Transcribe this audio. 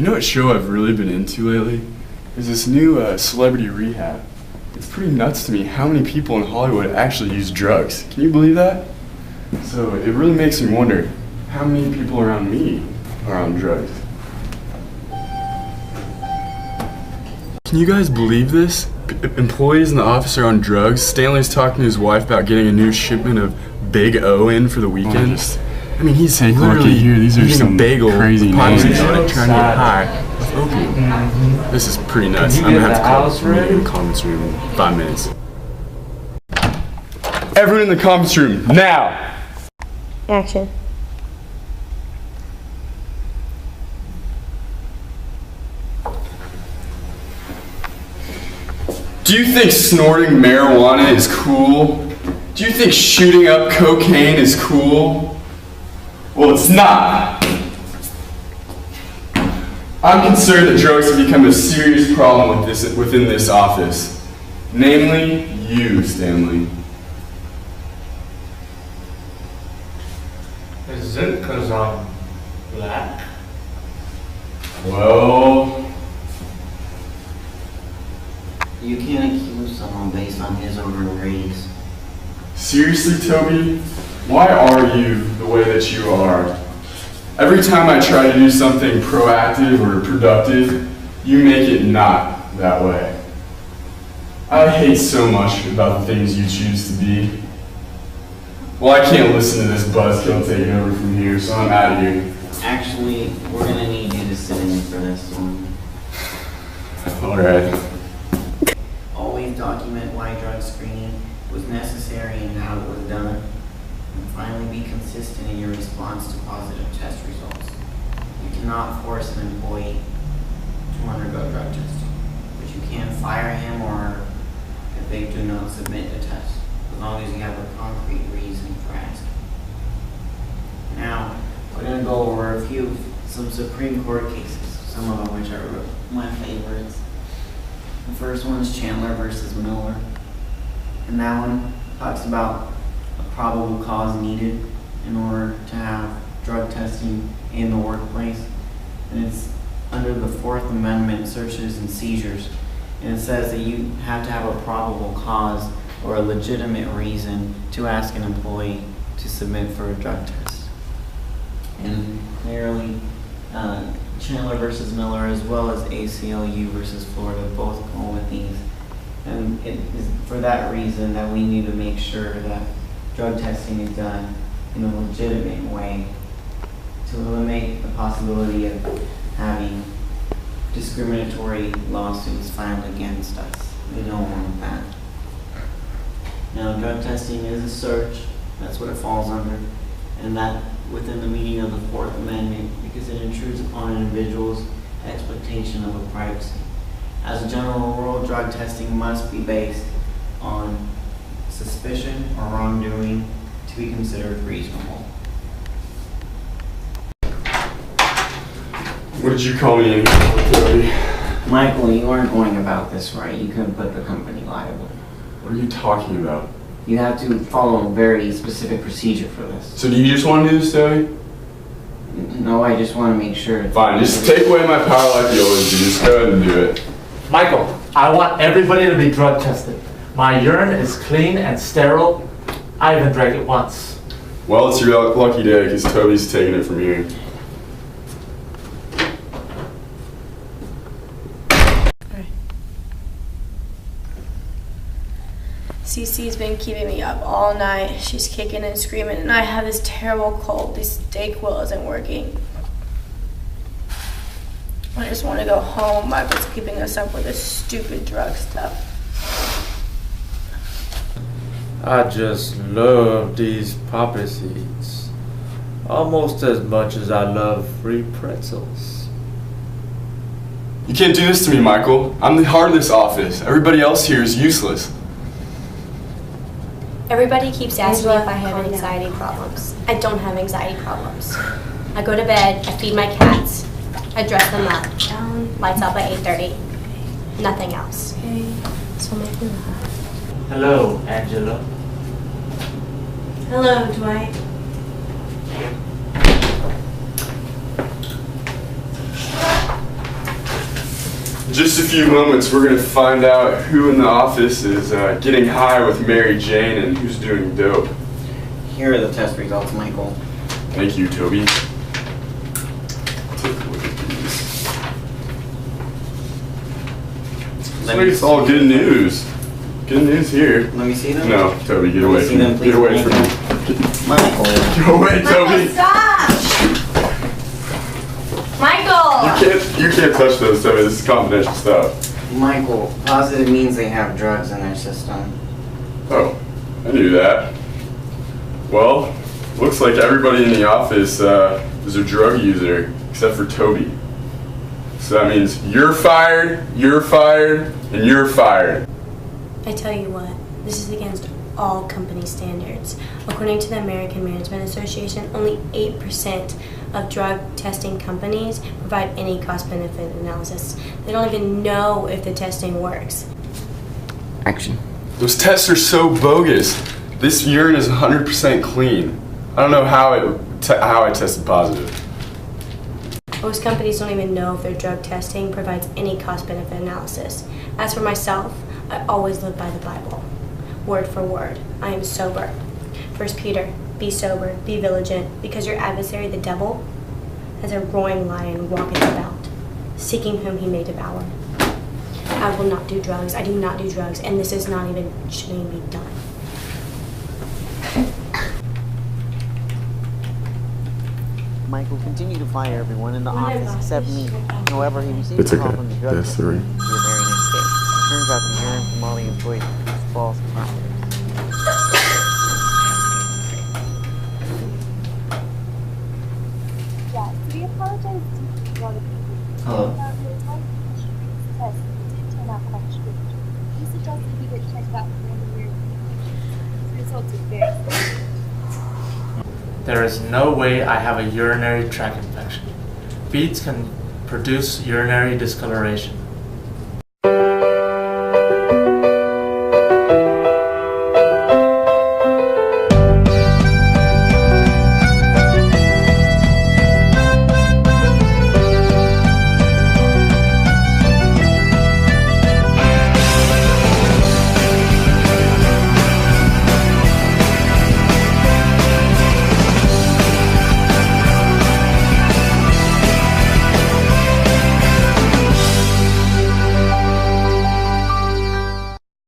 You know what show I've really been into lately? There's this new Celebrity Rehab. It's pretty nuts to me how many people in Hollywood actually use drugs. Can you believe that? So it really makes me wonder, how many people around me are on drugs? Can you guys believe this? Employees in the office are on drugs. Stanley's talking to his wife about getting a new shipment of Big O in for the weekend. I mean, he's literally here. These are eating some a bagel, crazy trying names. to get high with opium. This is pretty nuts. I'm gonna have to call this meeting in the conference room in 5 minutes. Everyone in the conference room, now! Action. Do you think snorting marijuana is cool? Do you think shooting up cocaine is cool? Well, it's not. I'm concerned that drugs have become a serious problem within this office. Namely, you, Stanley. Is it because I'm black? Well... You can't accuse someone based on his or her race. Seriously, Toby? Why are you the way that you are? Every time I try to do something proactive or productive, you make it not that way. I hate so much about the things you choose to be. Well, I can't listen to this buzzkill taking over from here, so I'm out of here. Actually, we're gonna need you to sit in for this one. Alright. Always document why drug screening was necessary and how it was done. And finally, be consistent in your response to positive test results. You cannot force an employee to undergo drug testing, but you can fire him or her if they do not submit the test, as long as you have a concrete reason for asking. Now, we're going to go over some Supreme Court cases, some of them which are my favorites. The first one is Chandler versus Miller, and that one talks about a probable cause needed in order to have drug testing in the workplace, and it's under the Fourth Amendment, searches and seizures, and it says that you have to have a probable cause or a legitimate reason to ask an employee to submit for a drug test. And clearly, Chandler versus Miller, as well as ACLU versus Florida, both go with these. And it is for that reason that we need to make sure that drug testing is done in a legitimate way to eliminate the possibility of having discriminatory lawsuits filed against us. We don't want that. Now, drug testing is a search. That's what it falls under. And that within the meaning of the Fourth Amendment, because it intrudes upon an individual's expectation of a privacy. As a general rule, drug testing must be based on suspicion or wrongdoing to be considered reasonable. What did you call me in for, Toby? Michael, you aren't going about this right. You could put the company liable. What are you talking about? You have to follow a very specific procedure for this. So do you just want to do this, Toby? No, I just want to make sure. Fine, just take away my power like you always do. Just go ahead and do it. Michael, I want everybody to be drug tested. My urine is clean and sterile. I haven't drank it once. Well, it's your lucky day because Toby's taking it from you. Cece's been keeping me up all night. She's kicking and screaming, and I have this terrible cold. This Dayquil isn't working. I just want to go home. Michael's keeping us up with this stupid drug stuff. I just love these poppy seeds. Almost as much as I love free pretzels. You can't do this to me, Michael. I'm the heart of this office. Everybody else here is useless. Everybody keeps asking me if I have anxiety problems. I don't have anxiety problems. I go to bed, I feed my cats, I dress them up. Lights out by 8:30. Nothing else. So make me laugh. Hello, Angela. Hello, Dwight. just a few moments, we're going to find out who in the office is getting high with Mary Jane and who's doing dope. Here are the test results, Michael. Thank you, Toby. Take a look at these. Looks like it's all good news. Good news here. Let me see them. No, Toby, get Let me away see from them, me. please, Get away from me. Michael. Go away, Toby. Stop! Michael! You can't touch those, Toby. This is confidential stuff. Michael, positive means they have drugs in their system. Oh, I knew that. Well, looks like everybody in the office is a drug user, except for Toby. So that means you're fired, and you're fired. I tell you what, this is against all company standards. According to the American Management Association, only 8% of drug testing companies provide any cost-benefit analysis. They don't even know if the testing works. Action. Those tests are so bogus. This urine is 100% clean. I don't know how I tested positive. Most companies don't even know if their drug testing provides any cost-benefit analysis. As for myself, I always live by the Bible. Word for word, I am sober. 1 Peter, be sober, be vigilant, because your adversary, the devil, as a roaring lion walketh about, seeking whom he may devour. I will not do drugs. I do not do drugs, and this is not even shouldn't be done. Michael continued to fire everyone in the One of office us. except me. However, he received It's a call okay. from the drug That's testing three. agency the very next day. Turns out the urine from all the employees was false positives. Yeah, so we apologize to a lot of people. Hello. The results of the Shrink's test did turn out quite strange. We suggested we get checked out for one year. The results are very strange. There is no way I have a urinary tract infection. Beads can produce urinary discoloration.